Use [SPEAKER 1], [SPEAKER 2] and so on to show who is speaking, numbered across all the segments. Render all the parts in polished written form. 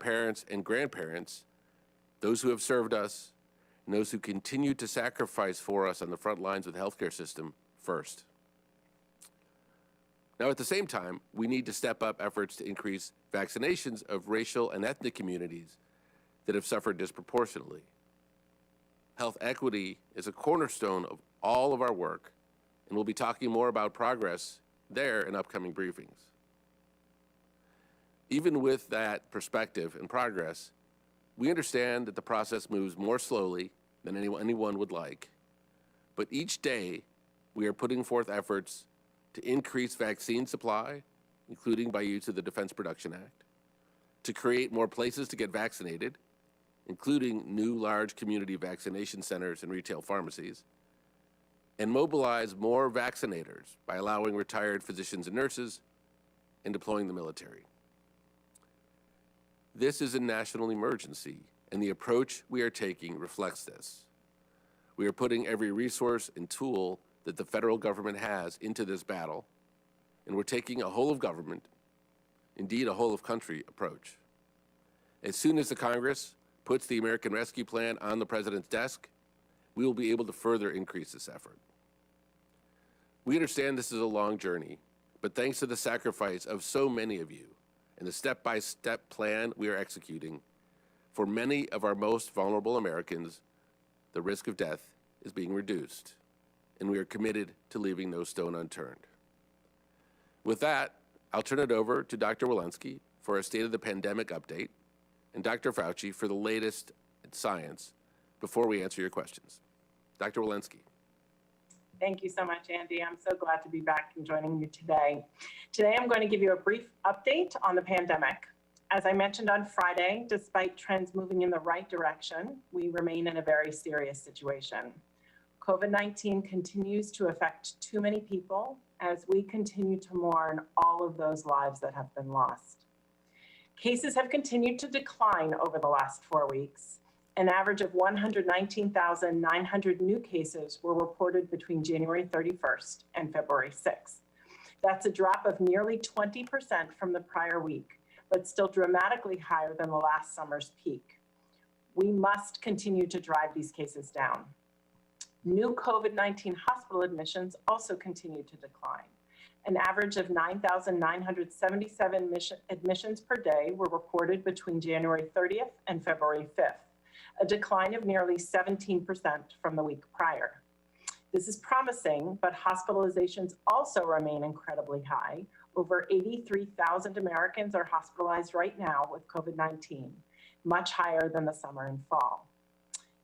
[SPEAKER 1] parents and grandparents, those who have served us, and those who continue to sacrifice for us on the front lines of the healthcare system first. Now, at the same time, we need to step up efforts to increase vaccinations of racial and ethnic communities that have suffered disproportionately. Health equity is a cornerstone of all of our work, and we'll be talking more about progress there in upcoming briefings. Even with that perspective and progress, we understand that the process moves more slowly than anyone would like, but each day we are putting forth efforts to increase vaccine supply, including by use of the Defense Production Act, to create more places to get vaccinated, including new large community vaccination centers and retail pharmacies, and mobilize more vaccinators by allowing retired physicians and nurses and deploying the military. This is a national emergency, and the approach we are taking reflects this. We are putting every resource and tool that the federal government has into this battle, and we're taking a whole of government, indeed a whole of country approach. As soon as the Congress puts the American Rescue Plan on the President's desk, we will be able to further increase this effort. We understand this is a long journey, but thanks to the sacrifice of so many of you and the step-by-step plan we are executing, for many of our most vulnerable Americans, the risk of death is being reduced, and we are committed to leaving no stone unturned. With that, I'll turn it over to Dr. Walensky for a State of the Pandemic update, and Dr. Fauci for the latest in science before we answer your questions. Dr. Walensky.
[SPEAKER 2] Thank you so much, Andy. I'm so glad to be back and joining you today. Today, I'm going to give you a brief update on the pandemic. As I mentioned on Friday, despite trends moving in the right direction, we remain in a very serious situation. COVID-19 continues to affect too many people as we continue to mourn all of those lives that have been lost. Cases have continued to decline over the last 4 weeks. An average of 119,900 new cases were reported between January 31st and February 6th. That's a drop of nearly 20% from the prior week, but still dramatically higher than the last summer's peak. We must continue to drive these cases down. New COVID-19 hospital admissions also continue to decline. An average of 9,977 admissions per day were reported between January 30th and February 5th, a decline of nearly 17% from the week prior. This is promising, but hospitalizations also remain incredibly high. Over 83,000 Americans are hospitalized right now with COVID-19, much higher than the summer and fall.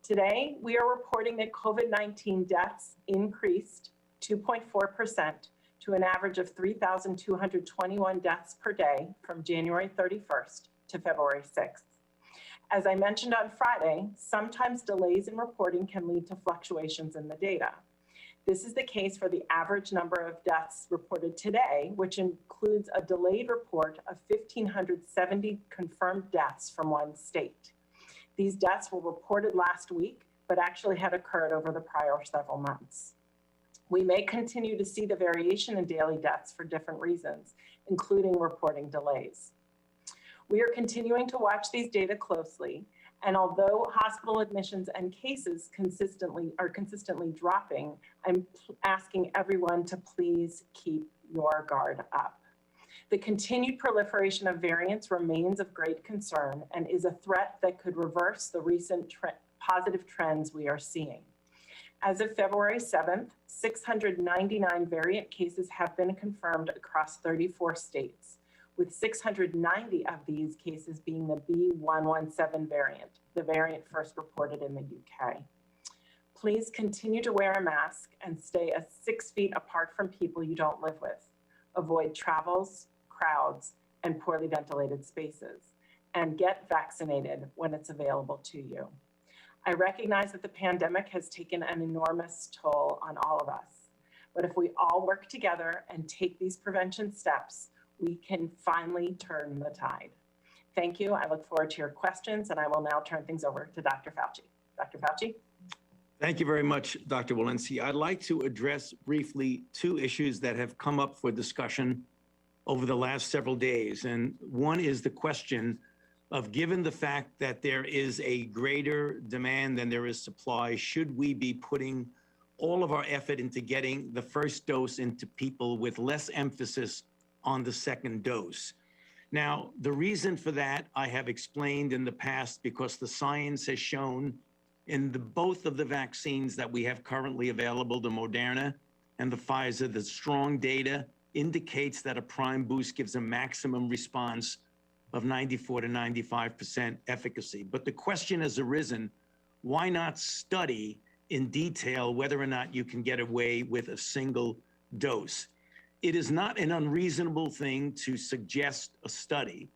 [SPEAKER 2] Today, we are reporting that COVID-19 deaths increased 2.4% to an average of 3,221 deaths per day from January 31st to February 6th. As I mentioned on Friday, sometimes delays in reporting can lead to fluctuations in the data. This is the case for the average number of deaths reported today, which includes a delayed report of 1,570 confirmed deaths from one state. These deaths were reported last week, but actually had occurred over the prior several months. We may continue to see the variation in daily deaths for different reasons, including reporting delays. We are continuing to watch these data closely, and although hospital admissions and cases are consistently dropping, I'm asking everyone to please keep your guard up. The continued proliferation of variants remains of great concern and is a threat that could reverse the recent positive trends we are seeing. As of February 7th, 699 variant cases have been confirmed across 34 states, with 690 of these cases being the B.1.1.7 variant, the variant first reported in the UK. Please continue to wear a mask and stay 6 feet apart from people you don't live with. Avoid travels, crowds, and poorly ventilated spaces, and get vaccinated when it's available to you. I recognize that the pandemic has taken an enormous toll on all of us, but if we all work together and take these prevention steps, we can finally turn the tide. Thank you. I look forward to your questions, and I will now turn things over to Dr. Fauci. Dr. Fauci?
[SPEAKER 3] Thank you very much, Dr. Walensky. I'd like to address briefly 2 issues that have come up for discussion over the last several days. And one is the question of, given the fact that there is a greater demand than there is supply, should we be putting all of our effort into getting the first dose into people with less emphasis on the second dose? Now, the reason for that I have explained in the past, because the science has shown in both of the vaccines that we have currently available, the Moderna and the Pfizer, the strong data indicates that a prime boost gives a maximum response of 94 to 95% efficacy. But the question has arisen, why not study in detail whether or not you can get away with a single dose? It is not an unreasonable thing to suggest a study.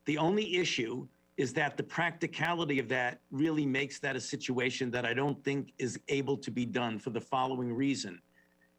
[SPEAKER 3] The only issue is that the practicality of that really makes that a situation that I don't think is able to be done, for the following reason.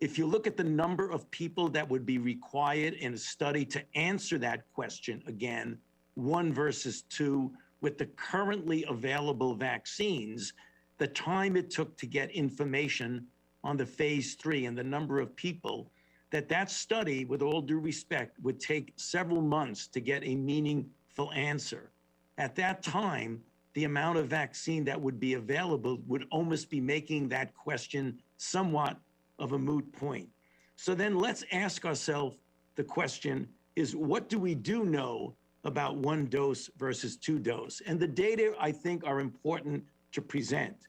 [SPEAKER 3] If you look at the number of people that would be required in a study to answer that question, again, 1 versus 2, with the currently available vaccines, the time it took to get information on the phase 3 and the number of people, that study, with all due respect, would take several months to get a meaningful answer. At that time, the amount of vaccine that would be available would almost be making that question somewhat of a moot point. So then let's ask ourselves the question is, what do we do know about 1 dose versus 2 dose? And the data, I think, are important to present.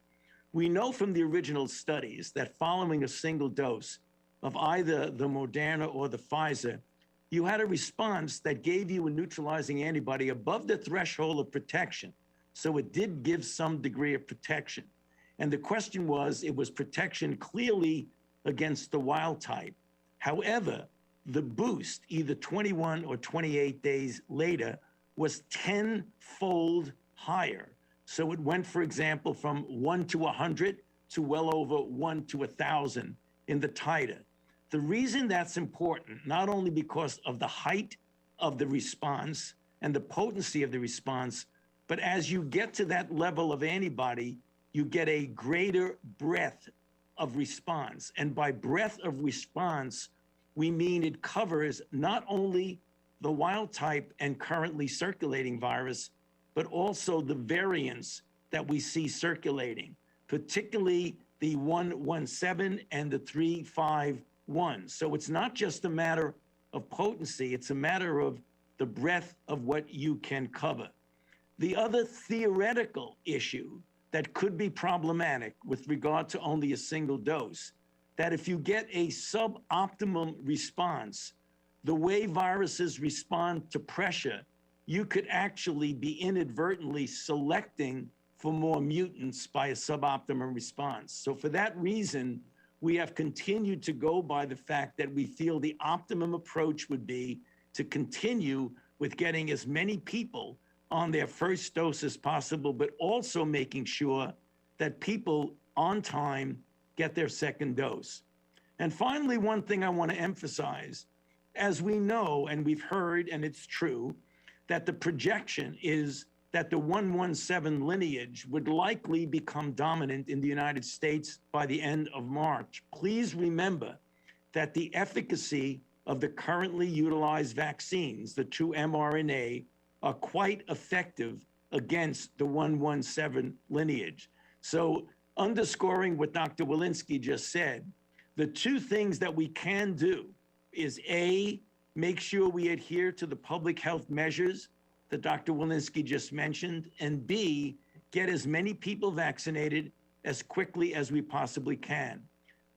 [SPEAKER 3] We know from the original studies that following a single dose of either the Moderna or the Pfizer, you had a response that gave you a neutralizing antibody above the threshold of protection. So it did give some degree of protection. And the question was, it was protection clearly against the wild type. However, the boost, either 21 or 28 days later, was 10-fold higher. So it went, for example, from 1 to 100 to well over 1 to 1,000 in the titer. The reason that's important, not only because of the height of the response and the potency of the response, but as you get to that level of antibody, you get a greater breadth of response. And by breadth of response, we mean it covers not only the wild type and currently circulating virus, but also the variants that we see circulating, particularly the 117 and the 351. So it's not just a matter of potency, it's a matter of the breadth of what you can cover. The other theoretical issue that could be problematic with regard to only a single dose, that if you get a suboptimal response, the way viruses respond to pressure, you could actually be inadvertently selecting for more mutants by a suboptimal response. So for that reason, we have continued to go by the fact that we feel the optimum approach would be to continue with getting as many people on their first dose as possible, but also making sure that people on time get their second dose. And finally, one thing I want to emphasize, as we know, and we've heard, and it's true, that the projection is that the 117 lineage would likely become dominant in the United States by the end of March. Please remember that the efficacy of the currently utilized vaccines, the 2 mRNA, are quite effective against the 117 lineage. So underscoring what Dr. Walensky just said, the 2 things that we can do is A, make sure we adhere to the public health measures that Dr. Walensky just mentioned, and B, get as many people vaccinated as quickly as we possibly can.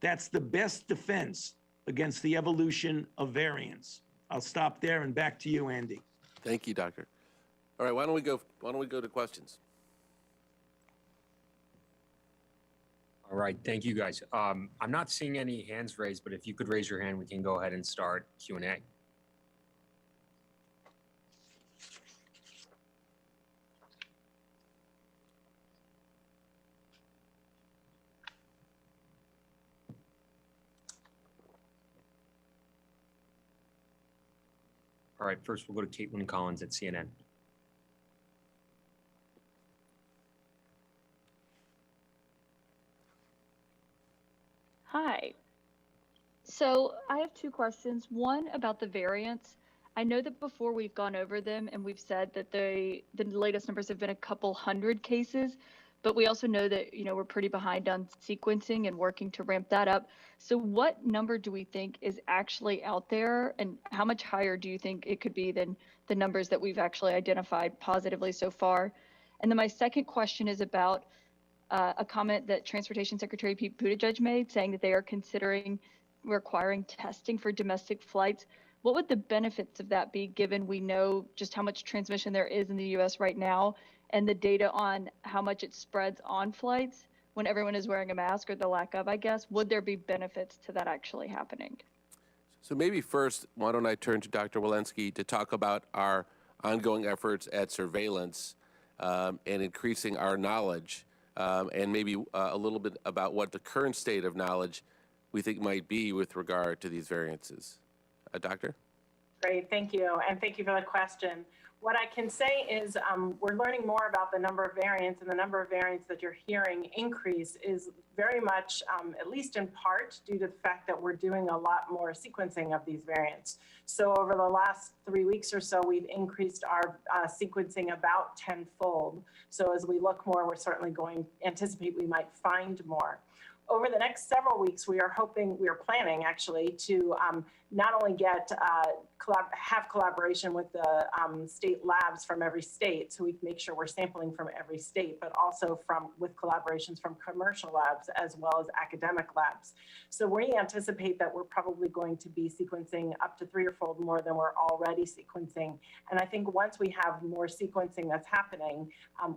[SPEAKER 3] That's the best defense against the evolution of variants. I'll stop there and back to you, Andy.
[SPEAKER 1] Thank you, Doctor. All right, why don't we go to questions?
[SPEAKER 4] All right, thank you guys. I'm not seeing any hands raised, but if you could raise your hand, we can go ahead and start Q&A. All right, first we'll go to Caitlin Collins at CNN.
[SPEAKER 5] Hi. So I have 2 questions. One about the variants. I know that before we've gone over them and we've said that the latest numbers have been a couple hundred cases, but we also know that, we're pretty behind on sequencing and working to ramp that up. So what number do we think is actually out there, and how much higher do you think it could be than the numbers that we've actually identified positively so far? And then my second question is about a comment that Transportation Secretary Pete Buttigieg made, saying that they are considering requiring testing for domestic flights. What would the benefits of that be, given we know just how much transmission there is in the US right now and the data on how much it spreads on flights when everyone is wearing a mask, or the lack of, I guess? Would there be benefits to that actually happening?
[SPEAKER 1] So maybe first, why don't I turn to Dr. Walensky to talk about our ongoing efforts at surveillance and increasing our knowledge, and maybe a little bit about what the current state of knowledge we think might be with regard to these variances. Doctor?
[SPEAKER 2] Great, thank you. And thank you for the question. What I can say is we're learning more about the number of variants, and the number of variants that you're hearing increase is very much, at least in part, due to the fact that we're doing a lot more sequencing of these variants. So over the last 3 weeks or so, we've increased our sequencing about tenfold. So as we look more, we're certainly anticipate we might find more. Over the next several weeks, we are planning actually to not only have collaboration with the state labs from every state, so we can make sure we're sampling from every state, but also with collaborations from commercial labs as well as academic labs. So we anticipate that we're probably going to be sequencing up to 3 or 4-fold more than we're already sequencing. And I think once we have more sequencing that's happening,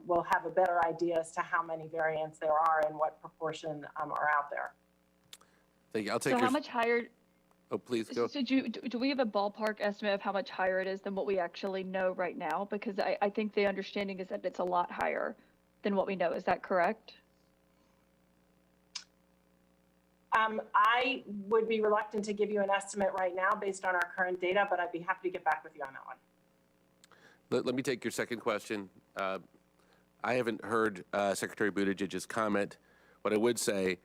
[SPEAKER 2] we'll have a better idea as to how many variants there are and what proportion are out there.
[SPEAKER 1] Thank you. I'll take
[SPEAKER 5] So how much higher?
[SPEAKER 1] Oh, please go.
[SPEAKER 5] So do we have a ballpark estimate of how much higher it is than what we actually know right now? Because I think the understanding is that it's a lot higher than what we know. Is that correct?
[SPEAKER 2] I would be reluctant to give you an estimate right now based on our current data, but I'd be happy to get back with you on that one.
[SPEAKER 1] Let me take your second question. I haven't heard Secretary Buttigieg's comment. What I would say,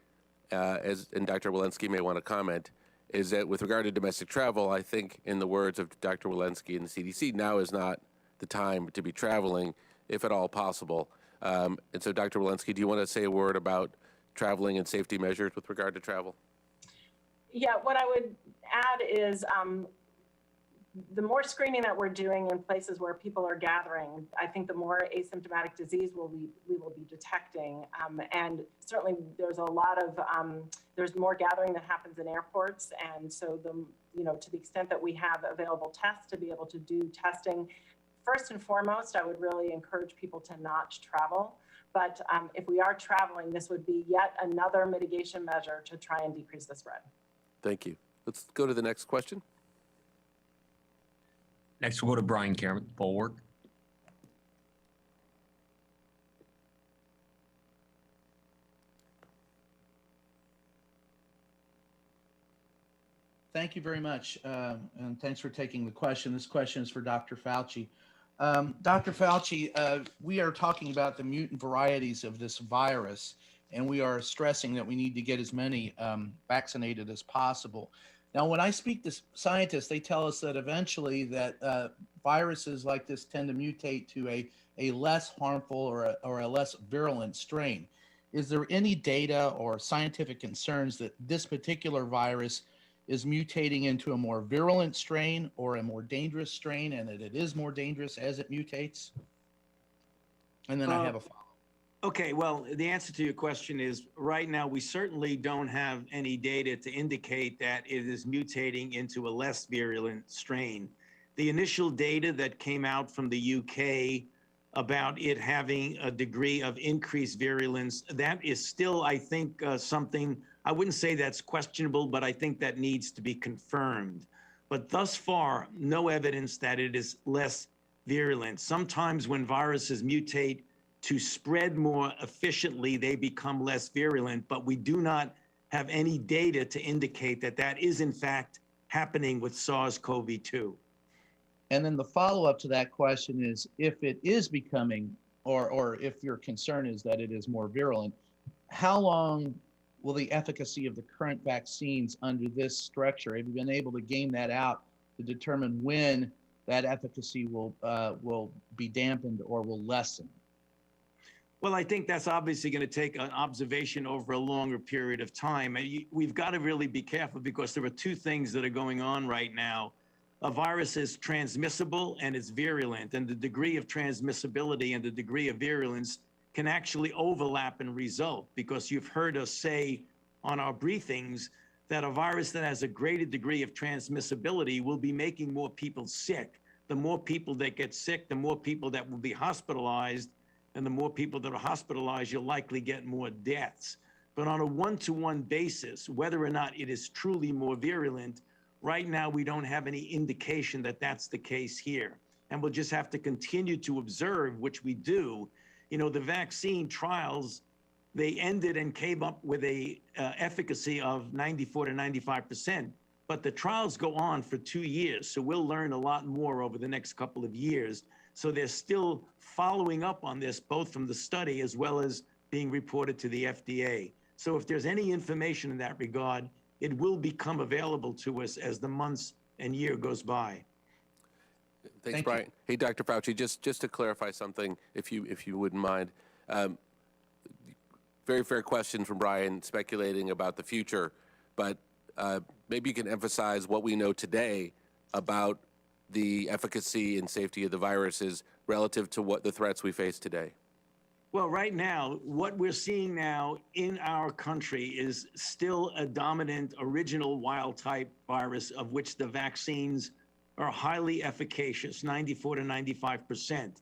[SPEAKER 1] and Dr. Walensky may want to comment, is that with regard to domestic travel, I think in the words of Dr. Walensky and the CDC, now is not the time to be traveling, if at all possible. And so, Dr. Walensky, do you want to say a word about traveling and safety measures with regard to travel?
[SPEAKER 2] Yeah, what I would add is the more screening that we're doing in places where people are gathering, I think the more asymptomatic disease we will be detecting. And certainly there's a lot of, there's more gathering that happens in airports. And so to the extent that we have available tests to be able to do testing, first and foremost, I would really encourage people to not travel. But if we are traveling, this would be yet another mitigation measure to try and decrease the spread.
[SPEAKER 1] Thank you. Let's go to the next question.
[SPEAKER 4] Next, we'll go to Brian Cameron, Bulwark.
[SPEAKER 6] Thank you very much, and thanks for taking the question. This question is for Dr. Fauci. Dr. Fauci, we are talking about the mutant varieties of this virus, and we are stressing that we need to get as many vaccinated as possible. Now, when I speak to scientists, they tell us that eventually that viruses like this tend to mutate to a less harmful or a less virulent strain. Is there any data or scientific concerns that this particular virus is mutating into a more virulent strain or a more dangerous strain, and that it is more dangerous as it mutates? And then I have a follow-up.
[SPEAKER 3] Okay, well, the answer to your question is right now we certainly don't have any data to indicate that it is mutating into a less virulent strain. The initial data that came out from the UK about it having a degree of increased virulence, that is still, I think, something, I wouldn't say that's questionable, but I think that needs to be confirmed. But thus far, no evidence that it is less virulent. Sometimes when viruses mutate to spread more efficiently, they become less virulent, but we do not have any data to indicate that that is in fact happening with SARS-CoV-2.
[SPEAKER 6] And then the follow-up to that question is, if it is becoming, or if your concern is that it is more virulent, how long will the efficacy of the current vaccines under this structure, have you been able to game that out to determine when that efficacy will be dampened or will lessen?
[SPEAKER 3] Well, I think that's obviously going to take an observation over a longer period of time. And we've got to really be careful because there are two things that are going on right now. A virus is transmissible and it's virulent, and the degree of transmissibility and the degree of virulence can actually overlap and result, because you've heard us say on our briefings that a virus that has a greater degree of transmissibility will be making more people sick. The more people that get sick, the more people that will be hospitalized, and the more people that are hospitalized, you'll likely get more deaths. But on a one-to-one basis, whether or not it is truly more virulent, right now we don't have any indication that that's the case here. And we'll just have to continue to observe, which we do. You know, the vaccine trials, they ended and came up with a efficacy of 94 to 95%, but the trials go on for 2 years. So we'll learn a lot more over the next couple of years. So they're still following up on this, both from the study as well as being reported to the FDA. So if there's any information in that regard, it will become available to us as the months and year goes by.
[SPEAKER 1] Thanks,
[SPEAKER 6] Thank
[SPEAKER 1] Brian. Hey, Dr. Fauci, just to clarify something, if you wouldn't mind. Very fair question from Brian, speculating about the future, but maybe you can emphasize what we know today about the efficacy and safety of the viruses relative to what the threats we face today.
[SPEAKER 3] Well, right now, what we're seeing now in our country is still a dominant original wild type virus, of which the vaccines are highly efficacious, 94 to 95%.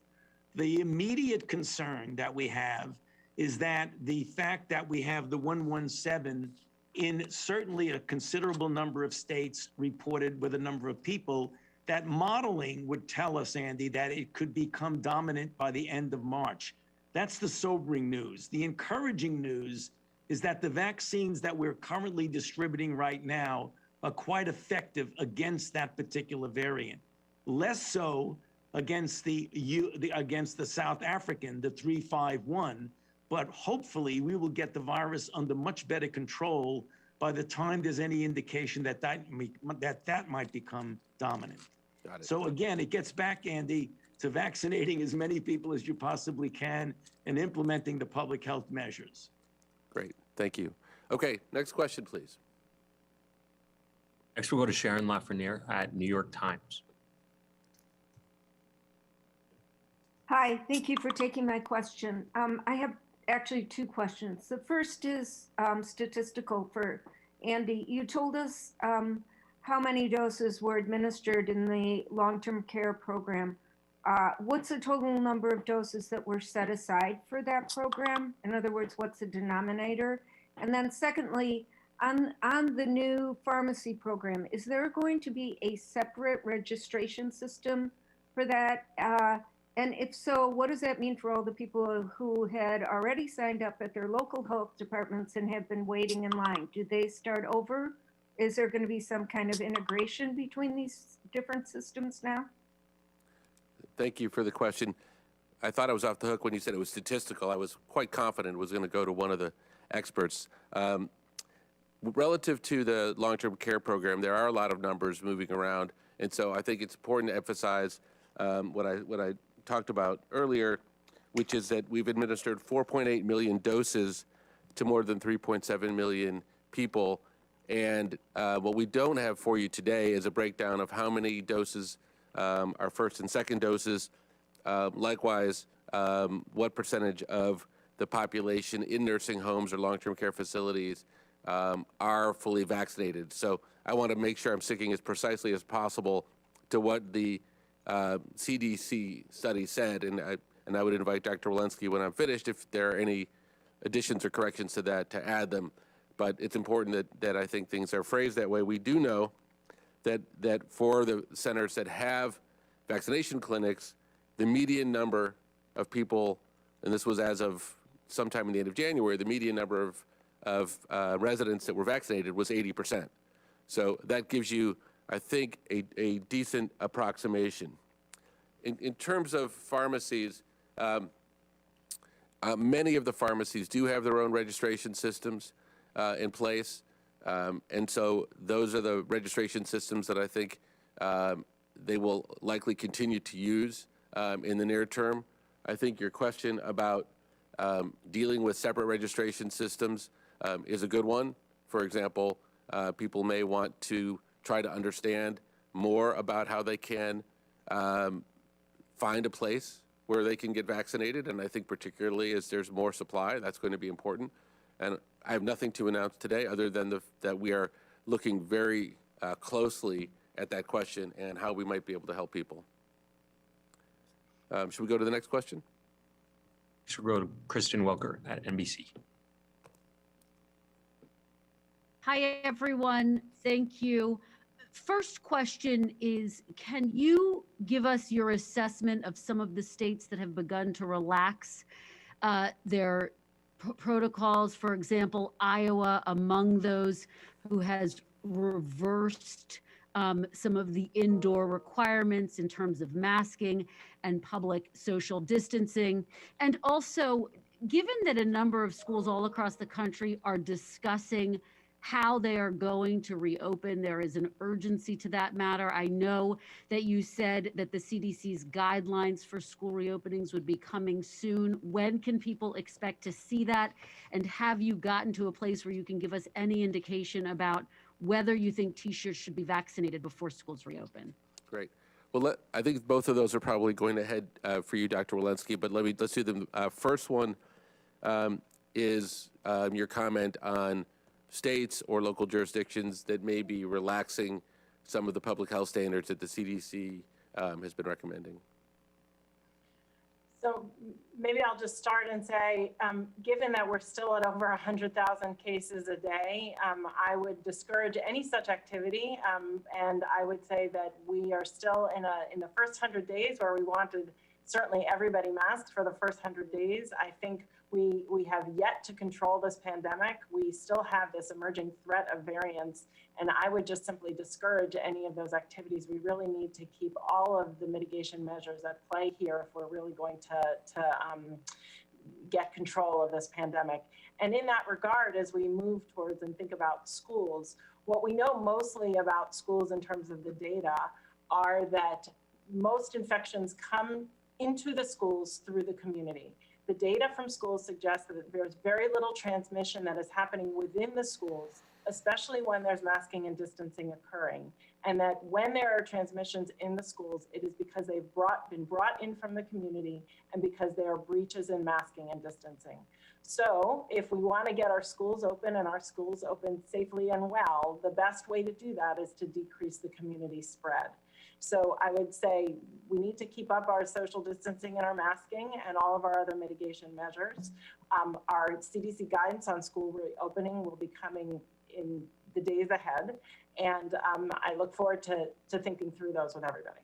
[SPEAKER 3] The immediate concern that we have is that the fact that we have the 117 in certainly a considerable number of states reported with a number of people, that modeling would tell us, Andy, that it could become dominant by the end of March. That's the sobering news. The encouraging news is that the vaccines that we're currently distributing right now are quite effective against that particular variant. Less so against the South African, the 351, but hopefully we will get the virus under much better control by the time there's any indication that that might become dominant.
[SPEAKER 1] Got it.
[SPEAKER 3] So again, it gets back, Andy, to vaccinating as many people as you possibly can and implementing the public health measures.
[SPEAKER 1] Great, thank you. Okay, next question, please.
[SPEAKER 4] Next, we'll go to Sharon Lafreniere at New York Times.
[SPEAKER 7] Hi, thank you for taking my question. I have actually two questions. The first is statistical for Andy. You told us how many doses were administered in the long-term care program. What's the total number of doses that were set aside for that program? In other words, what's the denominator? And then secondly, on the new pharmacy program, is there going to be a separate registration system for that? And if so, what does that mean for all the people who had already signed up at their local health departments and have been waiting in line? Do they start over? Is there going to be some kind of integration between these different systems now?
[SPEAKER 1] Thank you for the question. I thought I was off the hook when you said it was statistical. I was quite confident it was going to go to one of the experts. Relative to the long-term care program, there are a lot of numbers moving around, and so I think it's important to emphasize what I talked about earlier, which is that we've administered 4.8 million doses to more than 3.7 million people. And what we don't have for you today is a breakdown of how many doses are first and second doses. Likewise, what percentage of the population in nursing homes or long-term care facilities are fully vaccinated. So I want to make sure I'm sticking as precisely as possible to what the CDC study said, and I would invite Dr. Walensky when I'm finished, if there are any additions or corrections to that, to add them. But it's important that I think things are phrased that way. We do know that for the centers that have vaccination clinics, the median number of people, and this was as of sometime in the end of January, the median number of residents that were vaccinated was 80%. So that gives you, I think, a decent approximation. In terms of pharmacies, many of the pharmacies do have their own registration systems in place. And so those are the registration systems that I think they will likely continue to use in the near term. I think your question about dealing with separate registration systems is a good one. For example, people may want to try to understand more about how they can find a place where they can get vaccinated, and I think particularly as there's more supply, that's going to be important. And I have nothing to announce today other than that we are looking very closely at that question and how we might be able to help people. Should we go to the next question?
[SPEAKER 4] Should we go to Kristen Welker at NBC?
[SPEAKER 8] Hi, everyone. Thank you. First question is, can you give us your assessment of some of the states that have begun to relax their protocols? For example, Iowa among those who has reversed some of the indoor requirements in terms of masking and public social distancing. And also, given that a number of schools all across the country are discussing how they are going to reopen, there is an urgency to that matter. I know that you said that the CDC's guidelines for school reopenings would be coming soon. When can people expect to see that? And have you gotten to a place where you can give us any indication about whether you think teachers should be vaccinated before schools reopen?
[SPEAKER 1] Great. Well, I think both of those are probably going ahead for you, Dr. Walensky, but let's do them. First one is your comment on states or local jurisdictions that may be relaxing some of the public health standards that the CDC has been recommending.
[SPEAKER 2] So maybe I'll just start and say, given that we're still at over 100,000 cases a day, I would discourage any such activity. And I would say that we are still in the first 100 days where we wanted certainly everybody masked for the first 100 days. I think we have yet to control this pandemic. We still have this emerging threat of variants, and I would just simply discourage any of those activities. We really need to keep all of the mitigation measures at play here if we're really going to get control of this pandemic. And in that regard, as we move towards and think about schools, what we know mostly about schools in terms of the data are that most infections come into the schools through the community. The data from schools suggests that there's very little transmission that is happening within the schools, especially when there's masking and distancing occurring. And that when there are transmissions in the schools, it is because they've been brought in from the community and because there are breaches in masking and distancing. So if we want to get our schools open and our schools open safely and well, the best way to do that is to decrease the community spread. So I would say we need to keep up our social distancing and our masking and all of our other mitigation measures. Our CDC guidance on school reopening will be coming in the days ahead. And I look forward to thinking through those with everybody.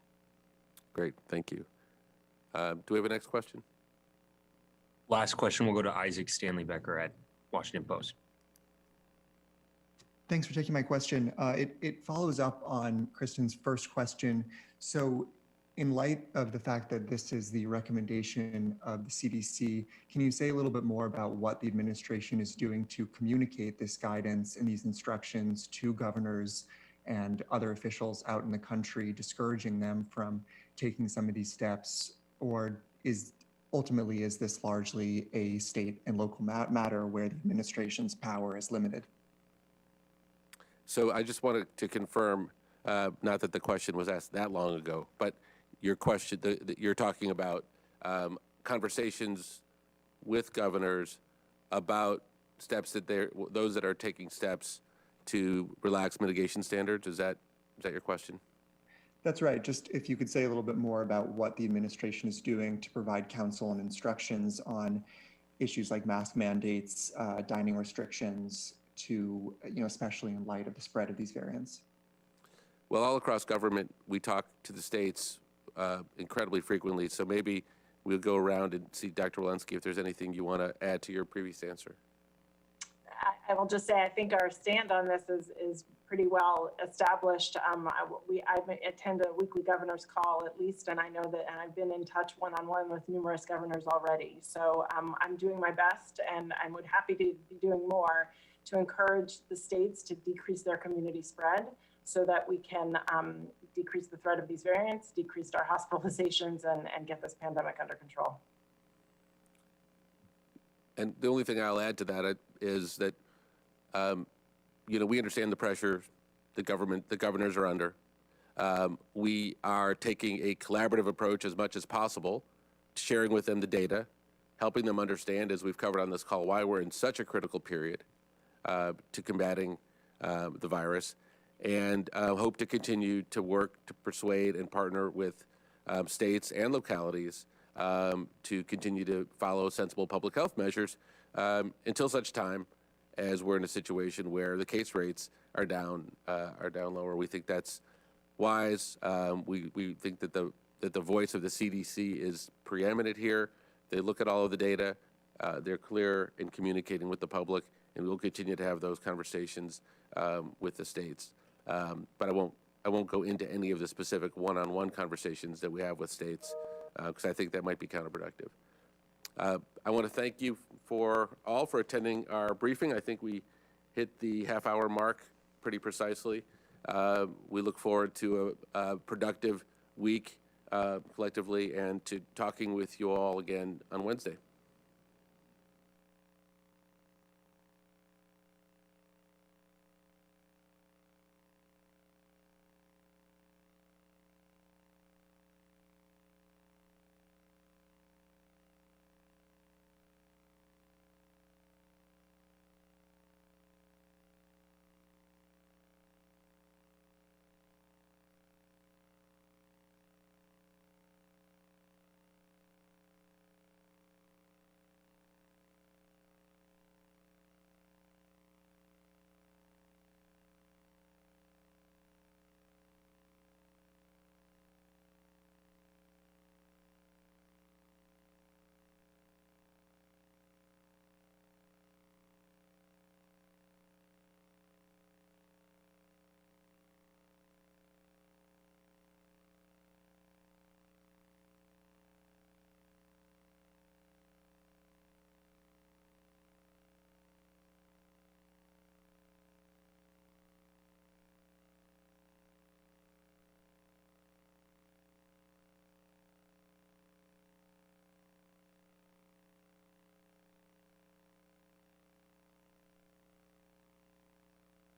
[SPEAKER 1] Great, thank you. Do we have a next question?
[SPEAKER 4] Last question will go to Isaac Stanley Becker at Washington Post.
[SPEAKER 9] Thanks for taking my question. It follows up on Kristen's first question. So in light of the fact that this is the recommendation of the CDC, can you say a little bit more about what the administration is doing to communicate this guidance and these instructions to governors and other officials out in the country, discouraging them from taking some of these steps? Or is this largely a state and local matter where the administration's power is limited?
[SPEAKER 1] So I just wanted to confirm, not that the question was asked that long ago, but your question, you're talking about conversations with governors about steps that those that are taking steps to relax mitigation standards. Is that your question?
[SPEAKER 9] That's right. Just if you could say a little bit more about what the administration is doing to provide counsel and instructions on issues like mask mandates, dining restrictions, to, especially in light of the spread of these variants?
[SPEAKER 1] Well, all across government, we talk to the states incredibly frequently. So maybe we'll go around and see Dr. Walensky if there's anything you want to add to your previous answer.
[SPEAKER 2] I will just say I think our stand on this is pretty well established. I attend a weekly governor's call at least, and I know that, and I've been in touch one-on-one with numerous governors already. So I'm doing my best, and I would happy to be doing more to encourage the states to decrease their community spread so that we can decrease the threat of these variants, decrease our hospitalizations, and get this pandemic under control.
[SPEAKER 1] And the only thing I'll add to that is that, we understand the pressure the governors are under. We are taking a collaborative approach as much as possible, sharing with them the data, helping them understand, as we've covered on this call, why we're in such a critical period to combating the virus, and hope to continue to work to persuade and partner with states and localities to continue to follow sensible public health measures until such time as we're in a situation where the case rates are down lower. We think that's wise. We think that the voice of the CDC is preeminent here. They look at all of the data. They're clear in communicating with the public, and we'll continue to have those conversations with the states. But I won't go into any of the specific one-on-one conversations that we have with states because I think that might be counterproductive. I want to thank you for attending our briefing. I think we hit the half-hour mark pretty precisely. We look forward to a productive week collectively and to talking with you all again on Wednesday.